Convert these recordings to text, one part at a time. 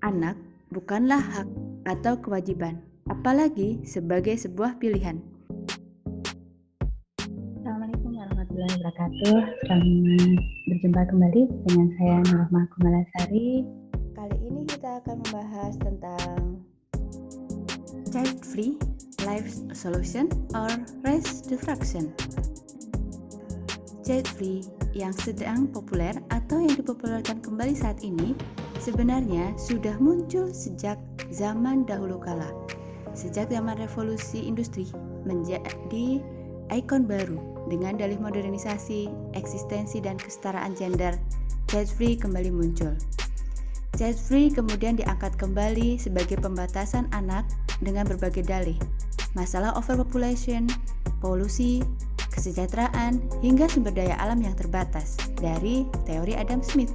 Anak bukanlah hak atau kewajiban, apalagi sebagai sebuah pilihan. Assalamualaikum warahmatullahi wabarakatuh. Selamat berjumpa kembali dengan saya Nurahmah Kumalasari. Kali ini kita akan membahas tentang child free life solution or race diffraction. Child free yang sedang populer atau yang dipopulerkan kembali saat ini sebenarnya sudah muncul sejak zaman dahulu kala. Sejak zaman revolusi industri menjadi ikon baru dengan dalih modernisasi, eksistensi dan kesetaraan gender, child free kembali muncul. Child free kemudian diangkat kembali sebagai pembatasan anak dengan berbagai dalih, masalah overpopulation, polusi, kesejahteraan, hingga sumber daya alam yang terbatas dari teori Adam Smith.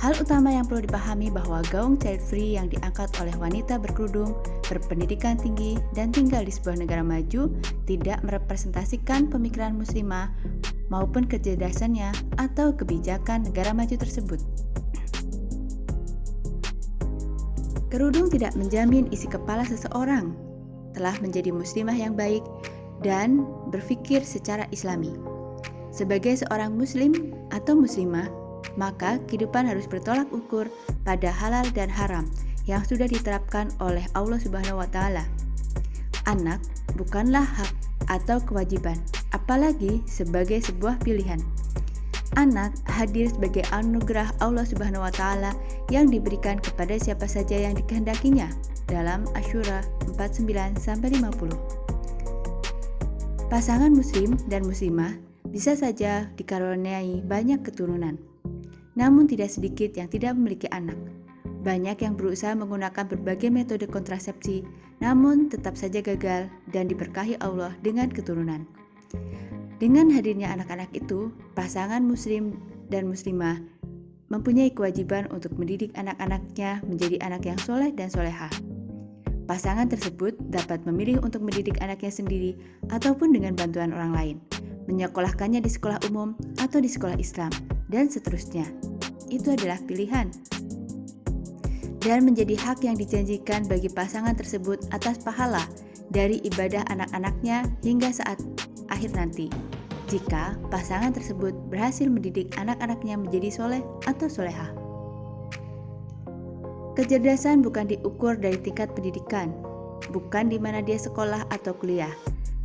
Hal utama yang perlu dipahami bahwa gaung child free yang diangkat oleh wanita berkerudung, berpendidikan tinggi, dan tinggal di sebuah negara maju tidak merepresentasikan pemikiran muslimah maupun kecerdasannya atau kebijakan negara maju tersebut. Kerudung tidak menjamin isi kepala seseorang telah menjadi muslimah yang baik dan berpikir secara islami. Sebagai seorang muslim atau muslimah, maka kehidupan harus bertolak ukur pada halal dan haram yang sudah diterapkan oleh Allah Subhanahu wa Ta'ala. Anak bukanlah hak atau kewajiban, apalagi sebagai sebuah pilihan. Anak hadir sebagai anugerah Allah Subhanahu wa Ta'ala yang diberikan kepada siapa saja yang dikehendakinya dalam Asy-Syura 49-50. Pasangan muslim dan muslimah bisa saja dikaruniai banyak keturunan, namun tidak sedikit yang tidak memiliki anak. Banyak yang berusaha menggunakan berbagai metode kontrasepsi, namun tetap saja gagal dan diberkahi Allah dengan keturunan. Dengan hadirnya anak-anak itu, pasangan muslim dan muslimah mempunyai kewajiban untuk mendidik anak-anaknya menjadi anak yang soleh dan solehah. Pasangan tersebut dapat memilih untuk mendidik anaknya sendiri ataupun dengan bantuan orang lain, menyekolahkannya di sekolah umum atau di sekolah Islam, dan seterusnya. Itu adalah pilihan. Dan menjadi hak yang dijanjikan bagi pasangan tersebut atas pahala dari ibadah anak-anaknya hingga saat akhir nanti, jika pasangan tersebut berhasil mendidik anak-anaknya menjadi soleh atau solehah. Kecerdasan bukan diukur dari tingkat pendidikan, bukan di mana dia sekolah atau kuliah,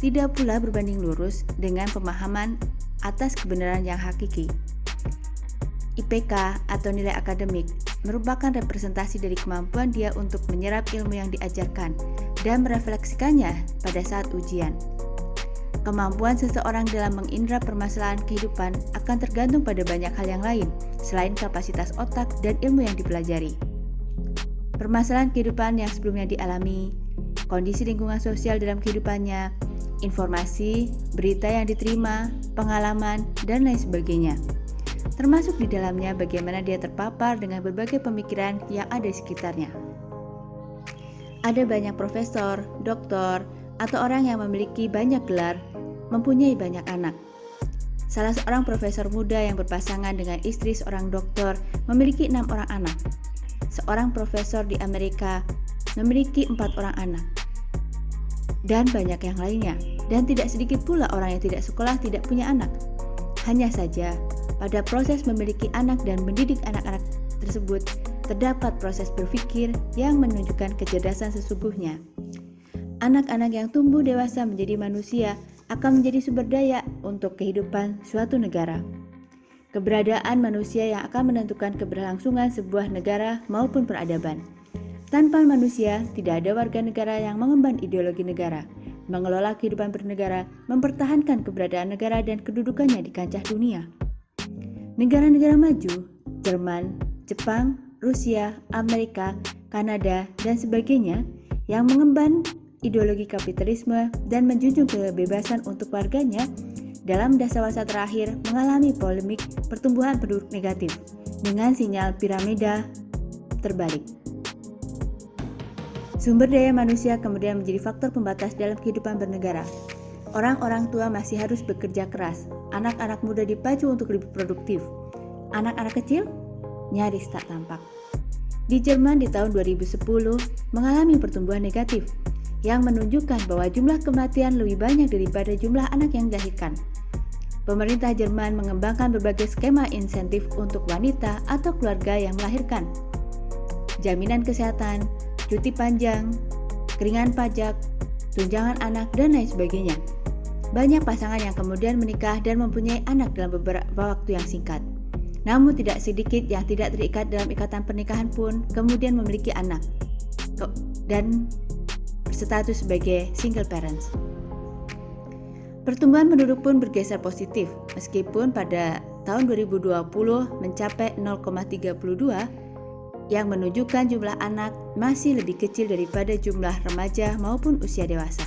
tidak pula berbanding lurus dengan pemahaman atas kebenaran yang hakiki. IPK atau nilai akademik merupakan representasi dari kemampuan dia untuk menyerap ilmu yang diajarkan dan merefleksikannya pada saat ujian. Kemampuan seseorang dalam mengindra permasalahan kehidupan akan tergantung pada banyak hal yang lain selain kapasitas otak dan ilmu yang dipelajari. Permasalahan kehidupan yang sebelumnya dialami, kondisi lingkungan sosial dalam kehidupannya, informasi, berita yang diterima, pengalaman, dan lain sebagainya. Termasuk di dalamnya bagaimana dia terpapar dengan berbagai pemikiran yang ada di sekitarnya. Ada banyak profesor, doktor, atau orang yang memiliki banyak gelar, mempunyai banyak anak. Salah seorang profesor muda yang berpasangan dengan istri seorang doktor memiliki 6 orang anak. Seorang profesor di Amerika memiliki 4 orang anak. Dan banyak yang lainnya. Dan tidak sedikit pula orang yang tidak sekolah tidak punya anak. Hanya saja, pada proses memiliki anak dan mendidik anak-anak tersebut, terdapat proses berpikir yang menunjukkan kecerdasan sesungguhnya. Anak-anak yang tumbuh dewasa menjadi manusia akan menjadi sumber daya untuk kehidupan suatu negara. Keberadaan manusia yang akan menentukan keberlangsungan sebuah negara maupun peradaban. Tanpa manusia, tidak ada warga negara yang mengemban ideologi negara, mengelola kehidupan bernegara, mempertahankan keberadaan negara dan kedudukannya di kancah dunia. Negara-negara maju, Jerman, Jepang, Rusia, Amerika, Kanada, dan sebagainya yang mengemban ideologi kapitalisme dan menjunjung kebebasan untuk warganya dalam dasawasa terakhir mengalami polemik pertumbuhan penduduk negatif dengan sinyal piramida terbalik. Sumber daya manusia kemudian menjadi faktor pembatas dalam kehidupan bernegara. Orang-orang tua masih harus bekerja keras, anak-anak muda dipacu untuk lebih produktif. Anak-anak kecil nyaris tak tampak. Di Jerman di tahun 2010 mengalami pertumbuhan negatif yang menunjukkan bahwa jumlah kematian lebih banyak daripada jumlah anak yang dilahirkan. Pemerintah Jerman mengembangkan berbagai skema insentif untuk wanita atau keluarga yang melahirkan. Jaminan kesehatan, cuti panjang, keringanan pajak, tunjangan anak, dan lain sebagainya. Banyak pasangan yang kemudian menikah dan mempunyai anak dalam beberapa waktu yang singkat. Namun tidak sedikit yang tidak terikat dalam ikatan pernikahan pun kemudian memiliki anak dan berstatus sebagai single parents. Pertumbuhan penduduk pun bergeser positif, meskipun pada tahun 2020 mencapai 0,32 yang menunjukkan jumlah anak masih lebih kecil daripada jumlah remaja maupun usia dewasa.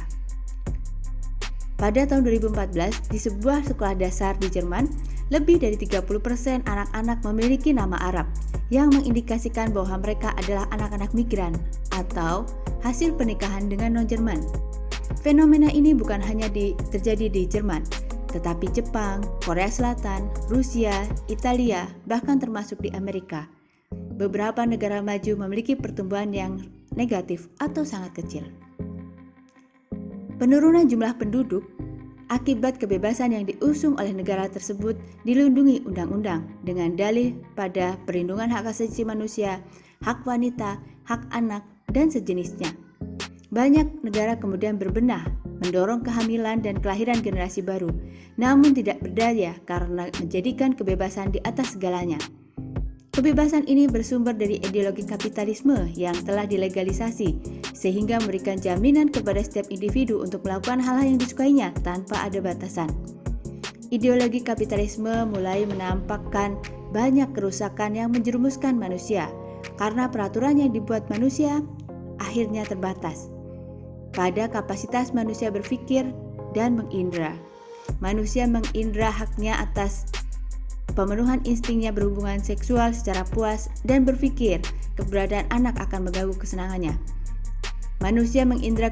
Pada tahun 2014, di sebuah sekolah dasar di Jerman, lebih dari 30% anak-anak memiliki nama Arab, yang mengindikasikan bahwa mereka adalah anak-anak migran atau hasil pernikahan dengan non-Jerman. Fenomena ini bukan hanya terjadi di Jerman, tetapi Jepang, Korea Selatan, Rusia, Italia, bahkan termasuk di Amerika. Beberapa negara maju memiliki pertumbuhan yang negatif atau sangat kecil. Penurunan jumlah penduduk akibat kebebasan yang diusung oleh negara tersebut dilindungi undang-undang dengan dalih pada perlindungan hak asasi manusia, hak wanita, hak anak, dan sejenisnya. Banyak negara kemudian berbenah, mendorong kehamilan dan kelahiran generasi baru, namun tidak berdaya karena menjadikan kebebasan di atas segalanya. Kebebasan ini bersumber dari ideologi kapitalisme yang telah dilegalisasi, sehingga memberikan jaminan kepada setiap individu untuk melakukan hal-hal yang disukainya tanpa ada batasan. Ideologi kapitalisme mulai menampakkan banyak kerusakan yang menjerumuskan manusia, karena peraturan yang dibuat manusia akhirnya terbatas pada kapasitas manusia berpikir dan mengindra. Manusia mengindra haknya atas pemenuhan instingnya berhubungan seksual secara puas dan berpikir keberadaan anak akan mengganggu kesenangannya. Manusia mengindra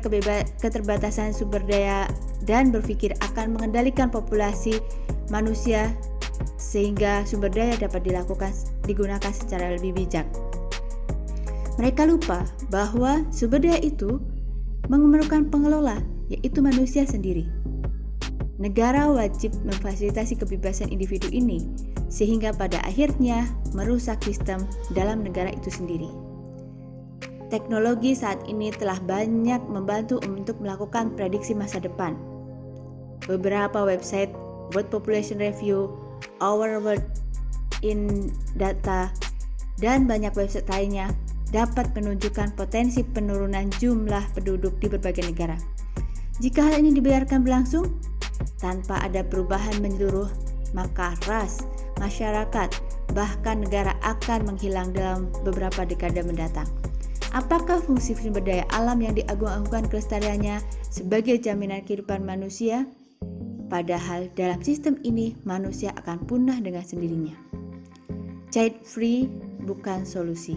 keterbatasan sumber daya dan berpikir akan mengendalikan populasi manusia sehingga sumber daya dapat digunakan secara lebih bijak. Mereka lupa bahwa sumber daya itu memerlukan pengelola, yaitu manusia sendiri. Negara wajib memfasilitasi kebebasan individu ini, sehingga pada akhirnya merusak sistem dalam negara itu sendiri. Teknologi saat ini telah banyak membantu untuk melakukan prediksi masa depan. Beberapa website, World Population Review, Our World in Data, dan banyak website lainnya dapat menunjukkan potensi penurunan jumlah penduduk di berbagai negara. Jika hal ini dibiarkan berlangsung tanpa ada perubahan menyeluruh, maka ras, masyarakat, bahkan negara akan menghilang dalam beberapa dekade mendatang. Apakah fungsi sumber daya alam yang diagung-agungkan kelestariannya sebagai jaminan kehidupan manusia? Padahal dalam sistem ini manusia akan punah dengan sendirinya. Child free bukan solusi.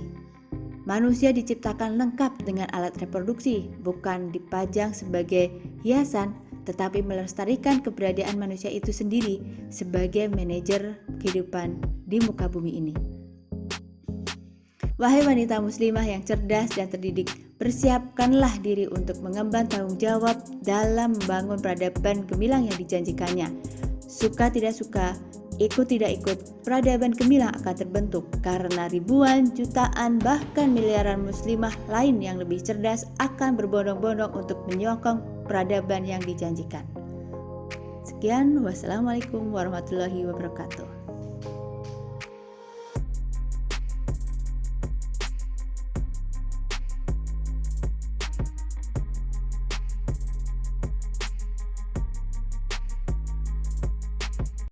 Manusia diciptakan lengkap dengan alat reproduksi, bukan dipajang sebagai hiasan, tetapi melestarikan keberadaan manusia itu sendiri sebagai manajer kehidupan di muka bumi ini. Wahai wanita muslimah yang cerdas dan terdidik, persiapkanlah diri untuk mengemban tanggung jawab dalam membangun peradaban gemilang yang dijanjikannya. Suka tidak suka, ikut tidak ikut, peradaban gemilang akan terbentuk karena ribuan, jutaan, bahkan miliaran muslimah lain yang lebih cerdas akan berbondong-bondong untuk menyokong peradaban yang dijanjikan. Sekian, wassalamualaikum warahmatullahi wabarakatuh.